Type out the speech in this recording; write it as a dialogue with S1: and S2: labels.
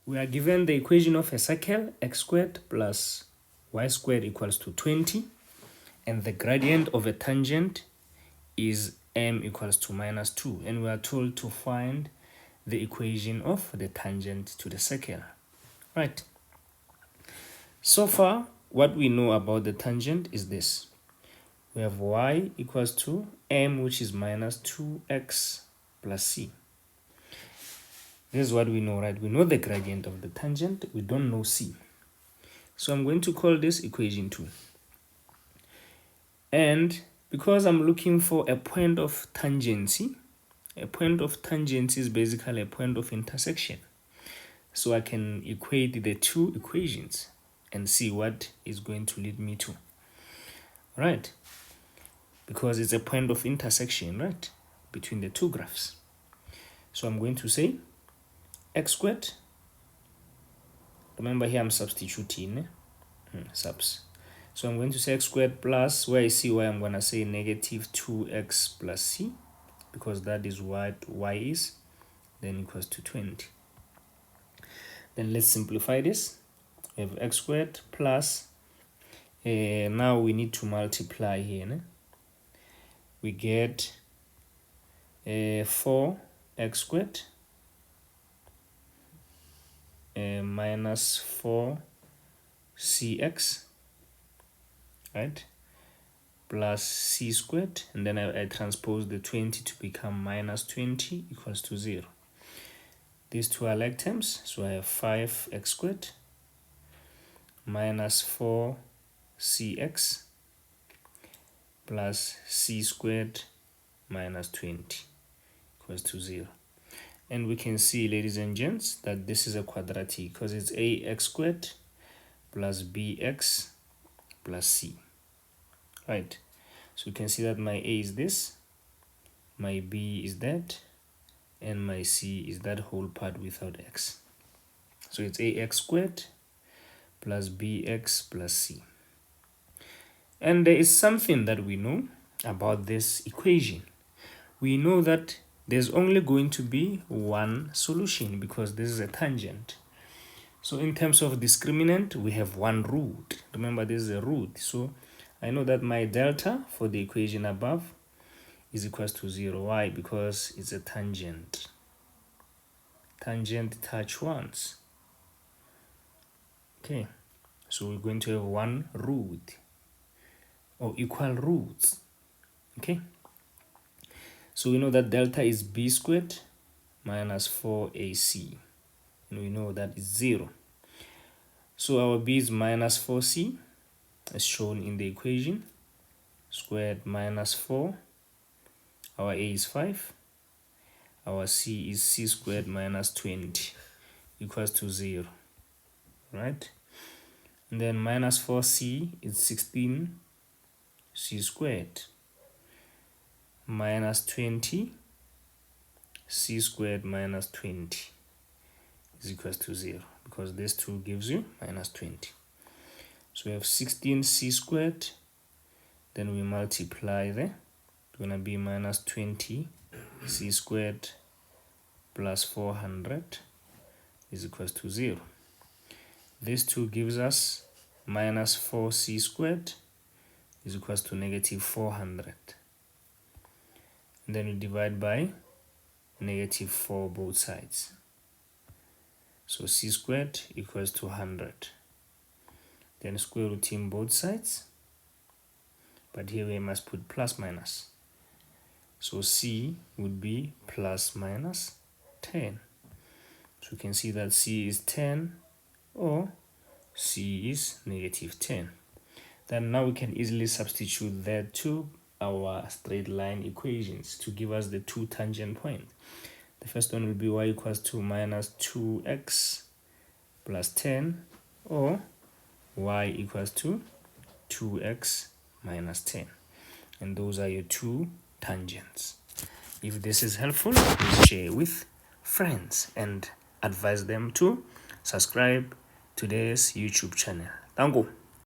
S1: We are given the equation of a circle, x squared plus y squared equals to 20, and the gradient of a tangent is m equals to minus 2, and we are told to find the equation of the tangent to the circle. Right. So far, what we know about the tangent is this. We have y equals to m, which is minus 2x plus c. This is what we know, right? We know the gradient of the tangent. We don't know c. So I'm going to call this equation 2. And because I'm looking for a point of tangency, a point of tangency is basically a point of intersection. So I can equate the two equations and see what is going to lead me to. Right? Because it's a point of intersection, right? Between the two graphs. So I'm going to say x squared. Remember here I'm substituting subs. So I'm going to say x squared plus, where I see y, I'm going to say negative 2x plus c, because that is what y is, then equals to 20. Then let's simplify this. We have x squared plus, now we need to multiply here. We get 4x squared minus 4cx, right, plus c squared, and then I transpose the 20 to become minus 20 equals to 0. These two are like terms, so I have 5x squared minus 4cx plus c squared minus 20 equals to 0. And we can see, ladies and gents, that this is a quadratic because it's ax squared plus bx plus c. Right? So you can see that my a is this, my b is that, and my c is that whole part without x. So it's ax squared plus bx plus c. And there is something that we know about this equation. We know that there's only going to be one solution because this is a tangent. So in terms of discriminant, we have one root. Remember, this is a root. So I know that my delta for the equation above is equals to 0. Why? Because it's a tangent. Tangent touch once. Okay. So we're going to have one root or equal roots. Okay. So we know that delta is b squared minus 4ac. And we know that is 0. So our b is minus 4c, as shown in the equation. Squared minus 4. Our a is 5. Our c is c squared minus 20 equals to 0. Right? And then minus 4c is 16c squared minus 20 c squared minus 20 is equals to 0, because this 2 gives you minus 20. So we have 16c squared, then we multiply there. It's going to be minus 20 c squared plus 400 is equals to 0. This 2 gives us minus 4c squared is equals to negative 400. And then we divide by negative 4 both sides. So c squared equals to 100. Then square root in both sides. But here we must put plus minus. So c would be plus minus 10. So you can see that c is 10 or c is negative 10. Then now we can easily substitute that to our straight line equations to give us the two tangent points. The first one will be y equals to minus 2x plus 10, or y equals to 2x minus 10. And those are your two tangents. If this is helpful, please share with friends and advise them to subscribe to this YouTube channel. Thank you.